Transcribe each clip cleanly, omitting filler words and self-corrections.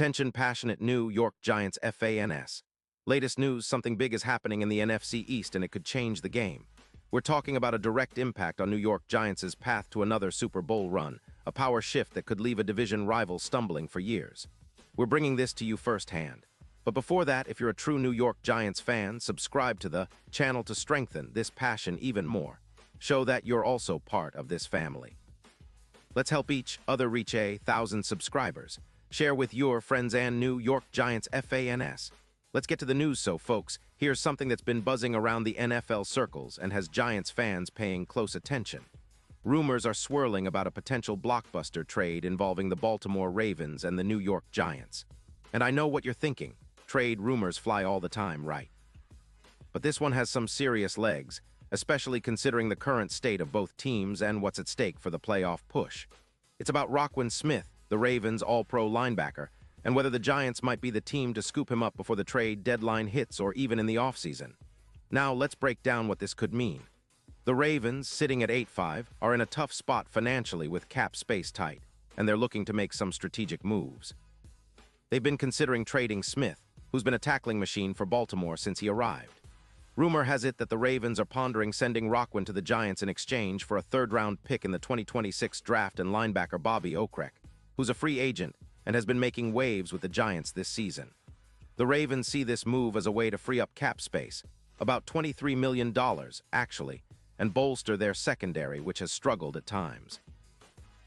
Attention passionate New York Giants fans. Latest news, something big is happening in the NFC East and it could change the game. We're talking about a direct impact on New York Giants' path to another Super Bowl run, a power shift that could leave a division rival stumbling for years. We're bringing this to you firsthand. But before that, if you're a true New York Giants fan, subscribe to the channel to strengthen this passion even more. Show that you're also part of this family. Let's help each other reach 1,000 subscribers. Share with your friends and New York Giants fans. Let's get to the news, folks. Here's something that's been buzzing around the NFL circles and has Giants fans paying close attention. Rumors are swirling about a potential blockbuster trade involving the Baltimore Ravens and the New York Giants. And I know what you're thinking. Trade rumors fly all the time, right? But this one has some serious legs, especially considering the current state of both teams and what's at stake for the playoff push. It's about Roquan Smith, the Ravens' all-pro linebacker, and whether the Giants might be the team to scoop him up before the trade deadline hits or even in the offseason. Now, let's break down what this could mean. The Ravens, sitting at 8-5, are in a tough spot financially with cap space tight, and they're looking to make some strategic moves. They've been considering trading Smith, who's been a tackling machine for Baltimore since he arrived. Rumor has it that the Ravens are pondering sending Roquan to the Giants in exchange for a third-round pick in the 2026 draft and linebacker Bobby Okereke, who's a free agent and has been making waves with the Giants this season. The Ravens see this move as a way to free up cap space, about $23 million, actually, and bolster their secondary, which has struggled at times.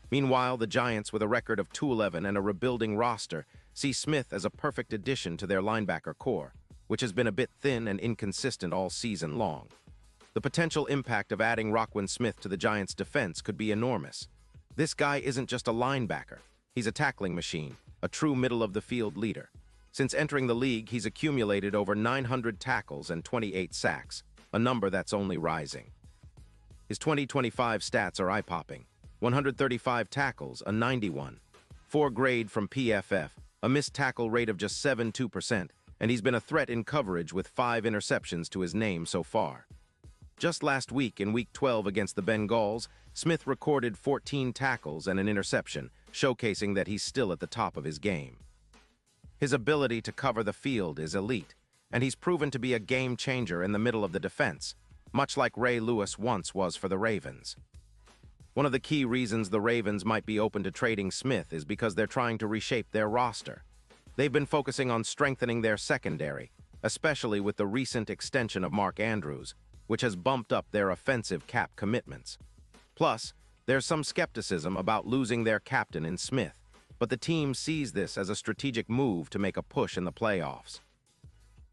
Meanwhile, the Giants, with a record of 2-11 and a rebuilding roster, see Smith as a perfect addition to their linebacker core, which has been a bit thin and inconsistent all season long. The potential impact of adding Roquan Smith to the Giants' defense could be enormous. This guy isn't just a linebacker. He's a tackling machine, a true middle-of-the-field leader. Since entering the league, he's accumulated over 900 tackles and 28 sacks, a number that's only rising. His 2025 stats are eye-popping. 135 tackles, a 91. 4 grade from PFF, a missed tackle rate of just 7.2%, and he's been a threat in coverage with 5 interceptions to his name so far. Just last week, in Week 12 against the Bengals, Smith recorded 14 tackles and an interception, showcasing that he's still at the top of his game. His ability to cover the field is elite, and he's proven to be a game-changer in the middle of the defense, much like Ray Lewis once was for the Ravens. One of the key reasons the Ravens might be open to trading Smith is because they're trying to reshape their roster. They've been focusing on strengthening their secondary, especially with the recent extension of Mark Andrews, which has bumped up their offensive cap commitments. Plus, there's some skepticism about losing their captain in Smith, but the team sees this as a strategic move to make a push in the playoffs.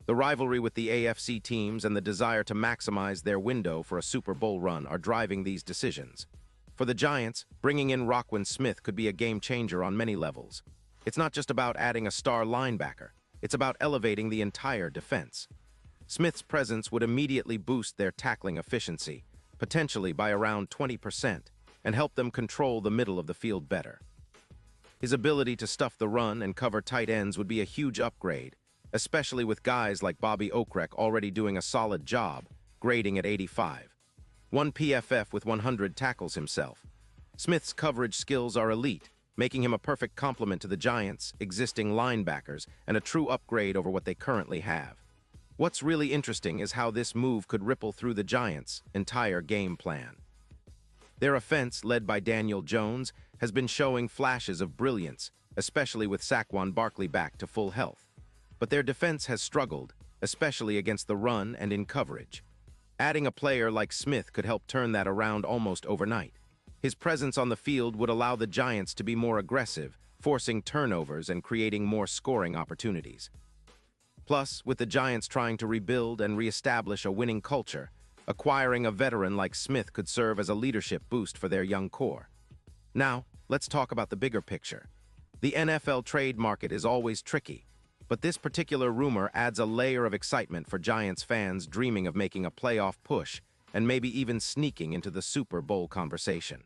The rivalry with the AFC teams and the desire to maximize their window for a Super Bowl run are driving these decisions. For the Giants, bringing in Roquan Smith could be a game-changer on many levels. It's not just about adding a star linebacker, it's about elevating the entire defense. Smith's presence would immediately boost their tackling efficiency, potentially by around 20%, and help them control the middle of the field better. His ability to stuff the run and cover tight ends would be a huge upgrade, especially with guys like Bobby Okereke already doing a solid job, grading at 85. One PFF with 100 tackles himself. Smith's coverage skills are elite, making him a perfect complement to the Giants' existing linebackers and a true upgrade over what they currently have. What's really interesting is how this move could ripple through the Giants' entire game plan. Their offense, led by Daniel Jones, has been showing flashes of brilliance, especially with Saquon Barkley back to full health. But their defense has struggled, especially against the run and in coverage. Adding a player like Smith could help turn that around almost overnight. His presence on the field would allow the Giants to be more aggressive, forcing turnovers and creating more scoring opportunities. Plus, with the Giants trying to rebuild and reestablish a winning culture, acquiring a veteran like Smith could serve as a leadership boost for their young core. Now, let's talk about the bigger picture. The NFL trade market is always tricky, but this particular rumor adds a layer of excitement for Giants fans dreaming of making a playoff push and maybe even sneaking into the Super Bowl conversation.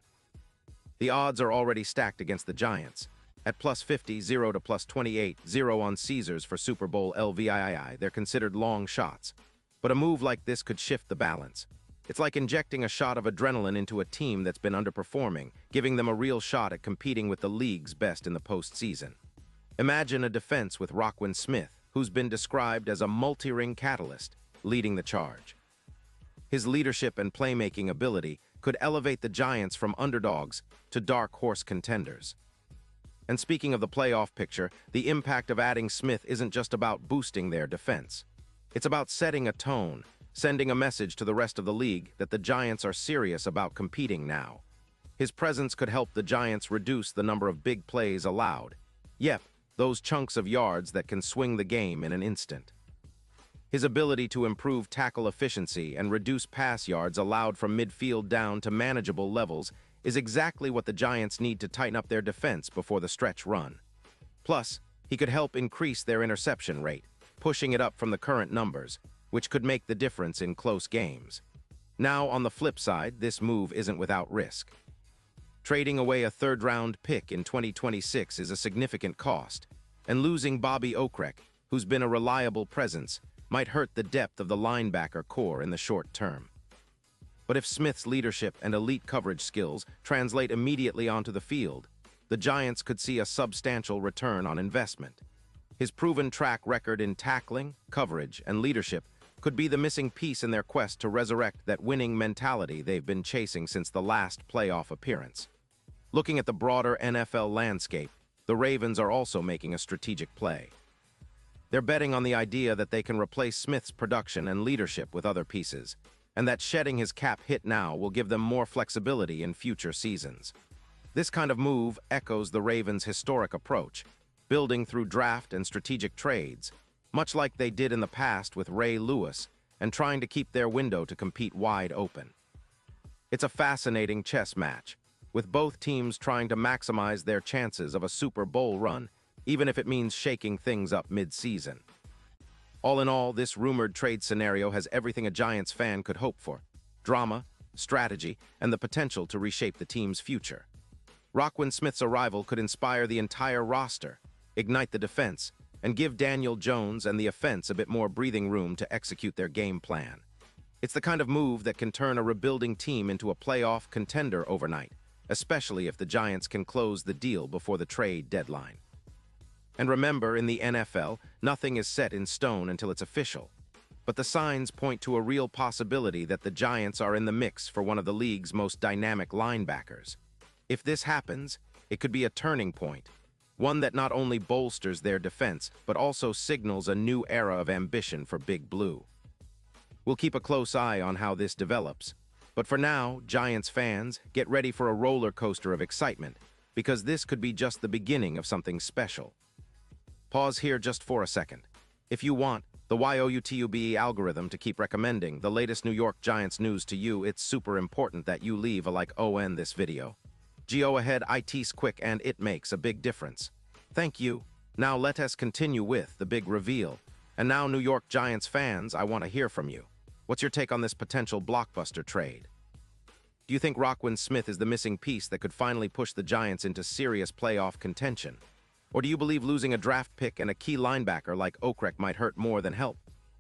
The odds are already stacked against the Giants. At plus 50, 0 to plus 28, 0 on Caesars for Super Bowl LVII, they're considered long shots. But a move like this could shift the balance. It's like injecting a shot of adrenaline into a team that's been underperforming, giving them a real shot at competing with the league's best in the postseason. Imagine a defense with Roquan Smith, who's been described as a multi-ring catalyst, leading the charge. His leadership and playmaking ability could elevate the Giants from underdogs to dark horse contenders. And speaking of the playoff picture, the impact of adding Smith isn't just about boosting their defense. It's about setting a tone, sending a message to the rest of the league that the Giants are serious about competing now. His presence could help the Giants reduce the number of big plays allowed. Yep, those chunks of yards that can swing the game in an instant. His ability to improve tackle efficiency and reduce pass yards allowed from midfield down to manageable levels is exactly what the Giants need to tighten up their defense before the stretch run. Plus, he could help increase their interception rate, pushing it up from the current numbers, which could make the difference in close games. Now, on the flip side, this move isn't without risk. Trading away a third-round pick in 2026 is a significant cost, and losing Bobby Okereke, who's been a reliable presence, might hurt the depth of the linebacker core in the short term. But if Smith's leadership and elite coverage skills translate immediately onto the field, the Giants could see a substantial return on investment. His proven track record in tackling, coverage, and leadership could be the missing piece in their quest to resurrect that winning mentality they've been chasing since the last playoff appearance. Looking at the broader NFL landscape, the Ravens are also making a strategic play. They're betting on the idea that they can replace Smith's production and leadership with other pieces, and that shedding his cap hit now will give them more flexibility in future seasons. This kind of move echoes the Ravens' historic approach, building through draft and strategic trades, much like they did in the past with Ray Lewis, and trying to keep their window to compete wide open. It's a fascinating chess match, with both teams trying to maximize their chances of a Super Bowl run, even if it means shaking things up mid-season. All in all, this rumored trade scenario has everything a Giants fan could hope for: drama, strategy, and the potential to reshape the team's future. Roquan Smith's arrival could inspire the entire roster, ignite the defense, and give Daniel Jones and the offense a bit more breathing room to execute their game plan. It's the kind of move that can turn a rebuilding team into a playoff contender overnight, especially if the Giants can close the deal before the trade deadline. And remember, in the NFL, nothing is set in stone until it's official. But the signs point to a real possibility that the Giants are in the mix for one of the league's most dynamic linebackers. If this happens, it could be a turning point, one that not only bolsters their defense, but also signals a new era of ambition for Big Blue. We'll keep a close eye on how this develops. But for now, Giants fans, get ready for a roller coaster of excitement, because this could be just the beginning of something special. Pause here just for a second. If you want the YOUTUBE algorithm to keep recommending the latest New York Giants news to you, it's super important that you leave a like on this video. Go ahead, it's quick and it makes a big difference. Thank you. Now let us continue with the big reveal. And now, New York Giants fans, I want to hear from you. What's your take on this potential blockbuster trade? Do you think Roquan Smith is the missing piece that could finally push the Giants into serious playoff contention? Or do you believe losing a draft pick and a key linebacker like Okereke might hurt more than help?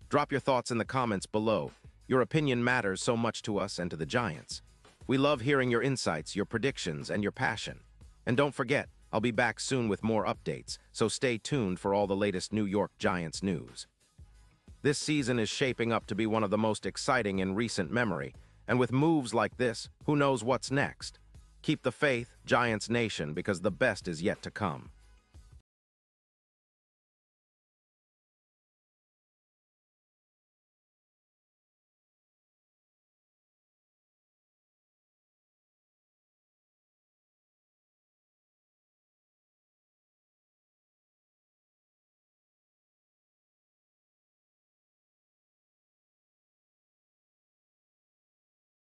Drop your thoughts in the comments below. Your opinion matters so much to us and to the Giants. We love hearing your insights, your predictions, and your passion. And don't forget, I'll be back soon with more updates, so stay tuned for all the latest New York Giants news. This season is shaping up to be one of the most exciting in recent memory, and with moves like this, who knows what's next? Keep the faith, Giants Nation, because the best is yet to come.